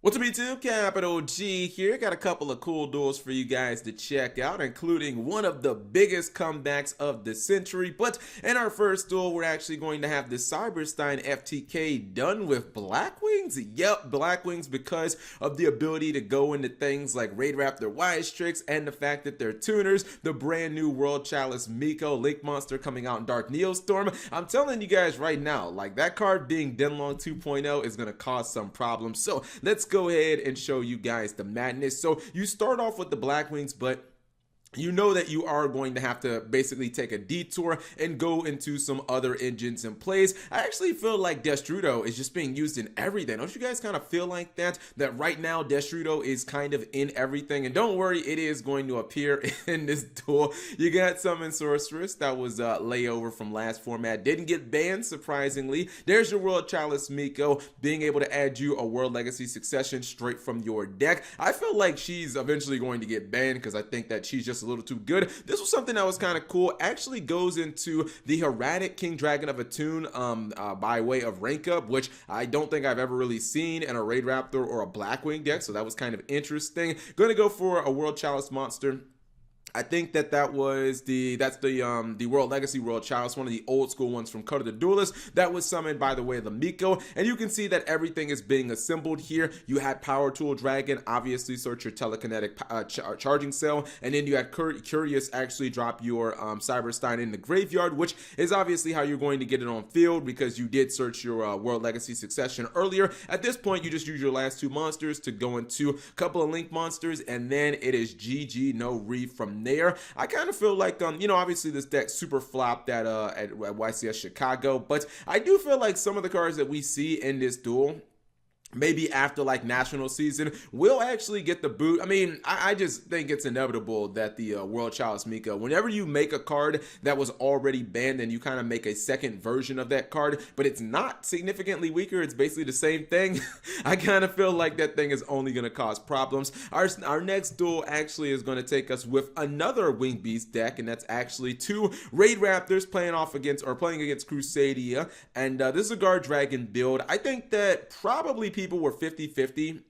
What's up YouTube, Capital G here. Got a couple of cool duels for you guys to check out, including one of the biggest comebacks of the century. But in our first duel, we're actually going to have the Cyberstein FTK done with Blackwings. Yep, Blackwings, because of the ability to go into things like Raidraptor Wise Tricks and the fact that they're tuners, the brand new World Chalice Miko Link Monster coming out in Dark Neostorm. I'm telling you guys right now, like that card being Denlong 2.0 is going to cause some problems. So let's go ahead and show you guys the madness. So you start off with the Blackwings, but you know that you are going to have to basically take a detour and go into some other engines and plays. I actually feel like Destrudo is just being used in everything. Don't you guys kind of feel like that? That right now Destrudo is kind of in everything. And don't worry, it is going to appear in this duel. You got Summon Sorceress. That was layover from last format. Didn't get banned, surprisingly. There's your World Chalice Miko, being able to add you a World Legacy Succession straight from your deck. I feel like she's eventually going to get banned because I think that she's just a little too good. This was something that was kind of cool. Actually goes into the Heraldic King Dragon of Attune by way of rank up, which I don't think I've ever really seen in a Raidraptor or a Blackwing deck, so that was kind of interesting. Gonna go for a World Chalice monster. I think that was the World Legacy World Chalice, one of the old school ones from Code of the Duelist. That was summoned by the way of the Miko, and you can see that everything is being assembled here. You had Power Tool Dragon, obviously search your telekinetic charging cell, and then you had Curious actually drop your Cyberstein in the graveyard, which is obviously how you're going to get it on field because you did search your World Legacy Succession earlier. At this point, you just use your last two monsters to go into a couple of Link monsters, and then it is GG, no re from there. I kind of feel like obviously this deck super flopped at YCS Chicago, but I do feel like some of the cards that we see in this duel, maybe after like national season, will actually get the boot. I mean, I just think it's inevitable that the World Chalice Miko, whenever you make a card that was already banned and you kind of make a second version of that card, but it's not significantly weaker, it's basically the same thing, I kind of feel like that thing is only going to cause problems. Our next duel actually is going to take us with another Wing Beast deck, and that's actually two Raidraptors playing against Crusadia, and this is a Guard Dragon build. I think that probably people were 50-50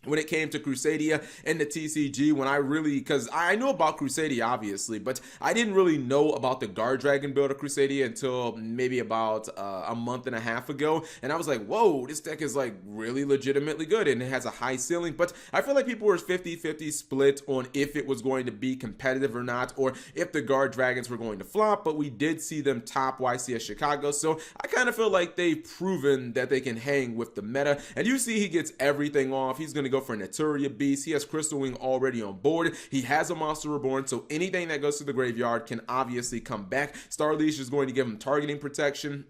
when it came to Crusadia and the TCG, because I knew about Crusadia obviously, but I didn't really know about the Guard Dragon build of Crusadia until maybe about a month and a half ago, and I was like, whoa, this deck is like really legitimately good and it has a high ceiling. But I feel like people were 50-50 split on if it was going to be competitive or not, or if the Guard Dragons were going to flop, but we did see them top YCS Chicago, so I kind of feel like they've proven that they can hang with the meta. And you see he gets everything off. He's going to go for an Eteria Beast. He has Crystal Wing already on board. He has a Monster Reborn, so anything that goes to the graveyard can obviously come back. Star Leash is going to give him targeting protection.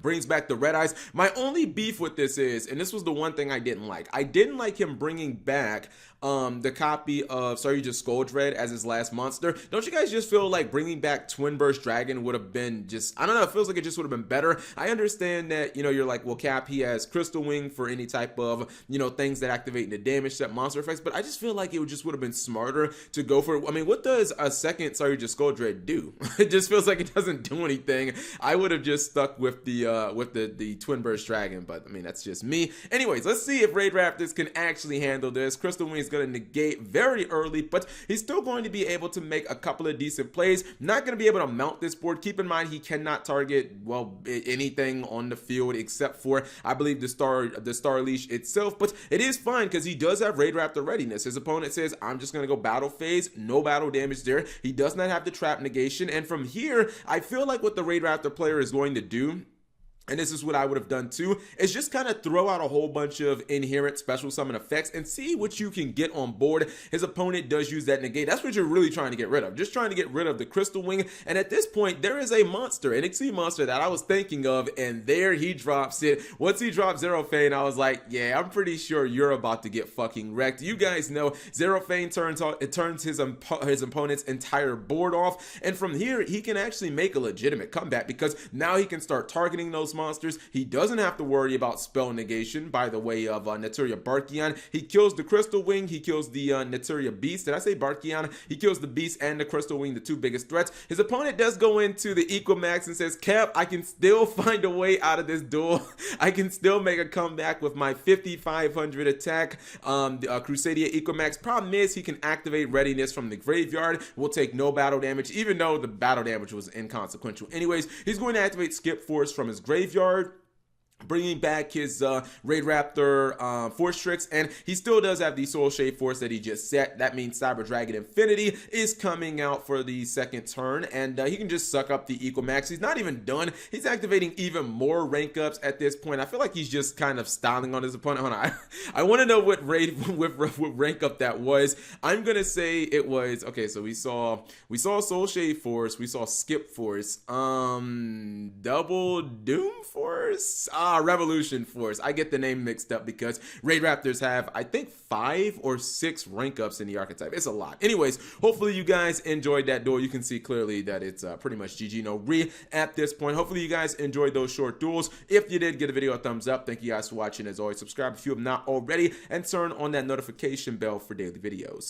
Brings back the Red Eyes. My only beef with this is, and this was the one thing I didn't like him bringing back the copy of Just Skull Dread as his last monster. Don't you guys just feel like bringing back Twin Burst Dragon would have been just, I don't know, it feels like it just would have been better. I understand that, you're like, well, Cap, he has Crystal Wing for any type of, things that activate the damage set monster effects, but I just feel like it just would have been smarter to go for, I mean, what does a second Just Skull Dread do? It just feels like it doesn't do anything. I would have just stuck with the Twin Burst Dragon, but I mean, that's just me. Anyways, let's see if Raidraptors can actually handle this. Crystal Wing is going to negate very early, but he's still going to be able to make a couple of decent plays. Not going to be able to mount this board. Keep in mind, he cannot target, well, anything on the field except for, I believe, the Star Leash itself, but it is fine because he does have Raidraptor readiness. His opponent says, I'm just going to go battle phase, no battle damage there. He does not have the trap negation, and from here, I feel like what the Raidraptor player is going to do, and this is what I would have done too, is just kind of throw out a whole bunch of inherent special summon effects and see what you can get on board. His opponent does use that negate. That's what you're really trying to get rid of. Just trying to get rid of the Crystal Wing. And at this point, there is a monster, an XC monster that I was thinking of, and there he drops it. Once he dropped Zero Fane, I was like, yeah, I'm pretty sure you're about to get fucking wrecked. You guys know Zero Fane turns his opponent's entire board off. And from here, he can actually make a legitimate comeback because now he can start targeting those monsters. He doesn't have to worry about spell negation by the way of Naturia Barkion. He kills the Crystal Wing. He kills the Naturia Beast. Did I say Barkion? He kills the Beast and the Crystal Wing, the two biggest threats. His opponent does go into the Equimax and says, Cap, I can still find a way out of this duel. I can still make a comeback with my 5,500 attack. The Crusadia Equimax. Problem is, he can activate Readiness from the graveyard. Will take no battle damage, even though the battle damage was inconsequential. Anyways, he's going to activate Skip Force from his graveyard, bringing back his Raidraptor Force Tricks, and he still does have the Soul Shade Force that he just set. That means Cyber Dragon Infinity is coming out for the second turn, and he can just suck up the Equimax. He's not even done. He's activating even more rank ups at this point. I feel like he's just kind of styling on his opponent. Hold on, I want to know what rank up that was. I'm gonna say it was, okay, so we saw Soul Shade Force, we saw Skip Force, Double Doom Force, Revolution Force. I get the name mixed up because Raidraptors have, I think, 5 or 6 rank ups in the archetype. It's a lot. Anyways, hopefully you guys enjoyed that duel. You can see clearly that it's pretty much GG no re at this point. Hopefully you guys enjoyed those short duels. If you did, give the video a thumbs up. Thank you guys for watching. As always, subscribe if you have not already, and turn on that notification bell for daily videos.